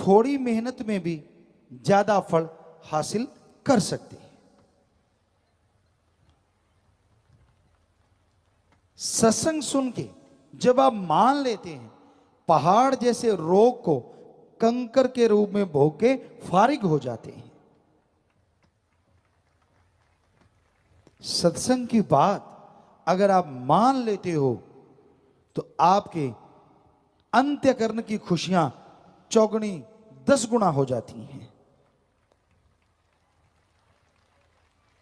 थोड़ी मेहनत में भी ज्यादा फल हासिल कर सकती है। सत्संग सुन के जब आप मान लेते हैं, पहाड़ जैसे रोग को कंकर के रूप में भोग के फारिग हो जाते हैं। सत्संग की बात अगर आप मान लेते हो तो आपके अंत्यकरण की खुशियां चौगुनी 10 गुना हो जाती हैं।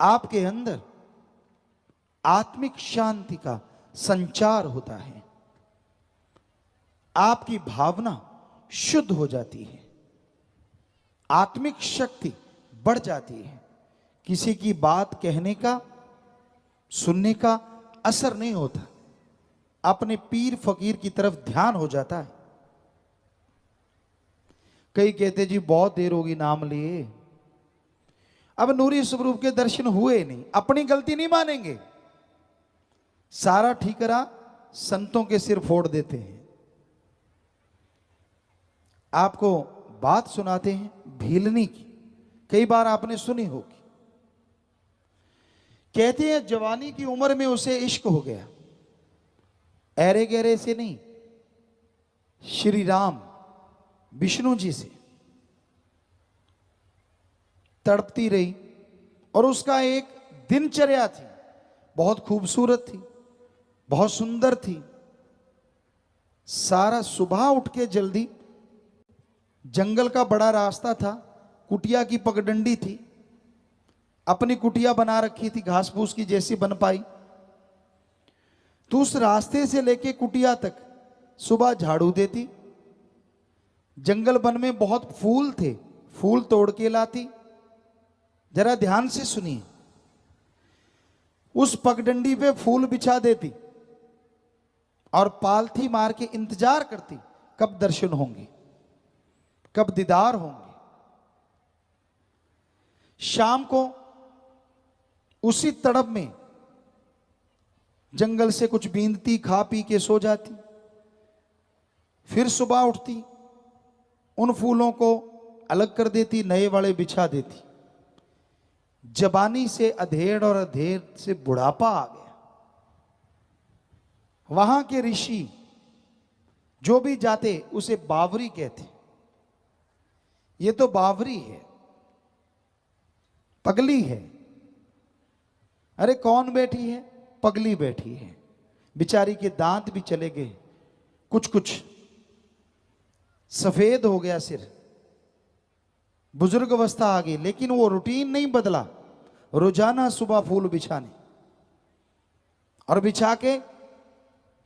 आपके अंदर आत्मिक शांति का संचार होता है, आपकी भावना शुद्ध हो जाती है, आत्मिक शक्ति बढ़ जाती है। किसी की बात कहने का, सुनने का असर नहीं होता, अपने पीर फकीर की तरफ ध्यान हो जाता है। कई कहते जी बहुत देर होगी नाम लिए, अब नूरी स्वरूप के दर्शन हुए नहीं, अपनी गलती नहीं मानेंगे, सारा ठीकरा संतों के सिर फोड़ देते हैं। आपको बात सुनाते हैं भीलनी की, कई बार आपने सुनी होगी। कहते हैं जवानी की उम्र में उसे इश्क हो गया, ऐरे गहरे से नहीं, श्री राम विष्णु जी से तड़पती रही। और उसका एक दिनचर्या थी, बहुत खूबसूरत थी, बहुत सुंदर थी। सारा सुबह उठ के जल्दी, जंगल का बड़ा रास्ता था, कुटिया की पगडंडी थी, अपनी कुटिया बना रखी थी, घास फूस की जैसी बन पाई। तो उस रास्ते से लेके कुटिया तक सुबह झाड़ू देती। जंगल वन में बहुत फूल थे, फूल तोड़ के लाती। जरा ध्यान से सुनिए, उस पगडंडी पे फूल बिछा देती और पालथी मार के इंतजार करती कब दर्शन होंगे, कब दीदार होंगे। शाम को उसी तड़प में जंगल से कुछ बीनती, खा पी के सो जाती। फिर सुबह उठती, उन फूलों को अलग कर देती, नए वाले बिछा देती। जवानी से अधेड़ और अधेड़ से बुढ़ापा आ गया। वहां के ऋषि जो भी जाते उसे बावरी कहते। ये तो बावरी है, पगली है। अरे कौन बैठी है? पगली बैठी है। बिचारी के दांत भी चले गए, कुछ कुछ सफेद हो गया सिर, बुजुर्ग अवस्था आ गई, लेकिन वो रूटीन नहीं बदला। रोजाना सुबह फूल बिछाने और बिछा के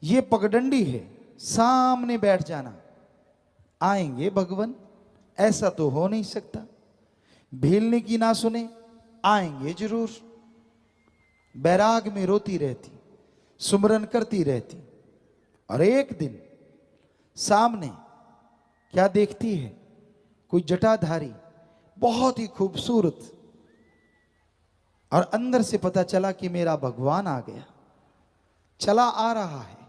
ये पगडंडी है, सामने बैठ जाना, आएंगे भगवान। ऐसा तो हो नहीं सकता, भीलने की ना सुने, आएंगे जरूर। बैराग में रोती रहती, सुमरन करती रहती। और एक दिन सामने क्या देखती है? कोई जटाधारी, बहुत ही खूबसूरत। और अंदर से पता चला कि मेरा भगवान आ गया, चला आ रहा है।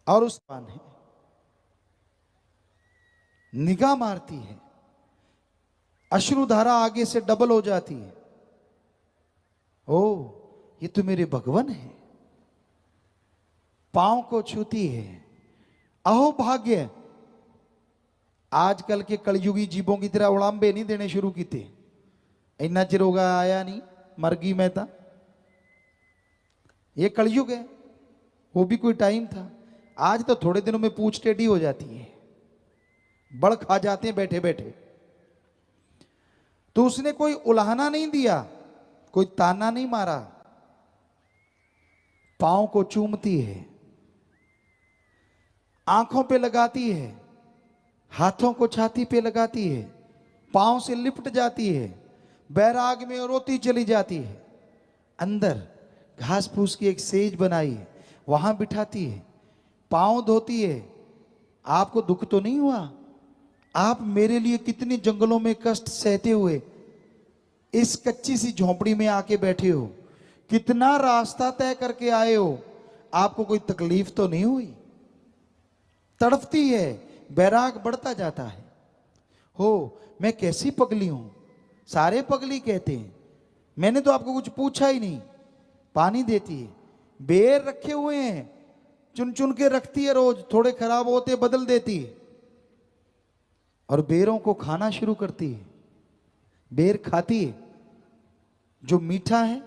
और उस भगवान है, निगाह मारती है, अश्रुधारा आगे से डबल हो जाती है। ओ, ये तो मेरे भगवान है। पांव को छूती है। अहो भाग्य, आजकल के कलयुगी जीवों की तरह उड़ाम्बे नहीं देने शुरू कीते। इन्ना चिर होगा आया नहीं, मर गई मैं था। ये कलयुग है, वो भी कोई टाइम था। आज तो थोड़े दिनों में पूंछ टेढ़ी हो जाती है, बड़ खा जाते हैं बैठे बैठे। तो उसने कोई उलाहना नहीं दिया, कोई ताना नहीं मारा, पांव को चूमती है, आंखों पे लगाती है, हाथों को छाती पे लगाती है, पांव से लिपट जाती है, बैराग में रोती चली जाती है। अंदर घास फूस की एक सेज बनाई है, वहां बिठाती है, पांव धोती है। आपको दुख तो नहीं हुआ? आप मेरे लिए कितने जंगलों में कष्ट सहते हुए इस कच्ची सी झोंपड़ी में आके बैठे हो, कितना रास्ता तय करके आए हो, आपको कोई तकलीफ तो नहीं हुई? तड़पती है, बैराग बढ़ता जाता है। हो मैं कैसी पगली हूं, सारे पगली कहते हैं, मैंने तो आपको कुछ पूछा ही नहीं। पानी देती है, बेर रखे हुए हैं, चुन चुन के रखती है, रोज थोड़े खराब होते बदल देती है और बेरों को खाना शुरू करती है। बेर खाती है, जो मीठा है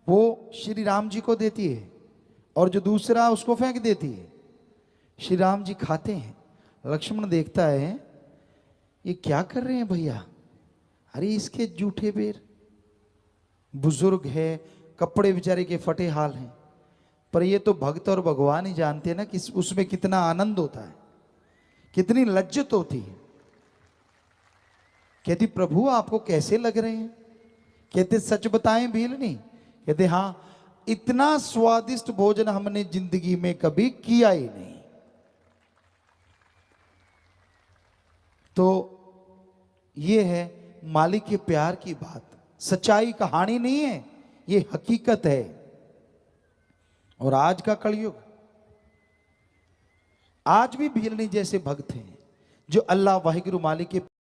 वो श्री राम जी को देती है और जो दूसरा उसको फेंक देती है। श्री राम जी खाते हैं, लक्ष्मण देखता है ये क्या कर रहे हैं भैया, अरे इसके जूठे बेर। बुजुर्ग है, कपड़े बेचारे के फटे हाल हैं, पर ये तो भक्त और भगवान ही जानते हैं ना कि उसमें कितना आनंद होता है, कितनी लज्जत होती है। कहती प्रभु आपको कैसे लग रहे हैं? कहते सच बताएं भीलनी? कहते हाँ, इतना स्वादिष्ट भोजन हमने जिंदगी में कभी किया ही नहीं। तो ये है मालिक के प्यार की बात, सच्चाई कहानी नहीं है, ये हकीकत है। और आज का कलयुग, आज भी भीलनी जैसे भक्त हैं जो अल्लाह वाहिगुरु मालिक के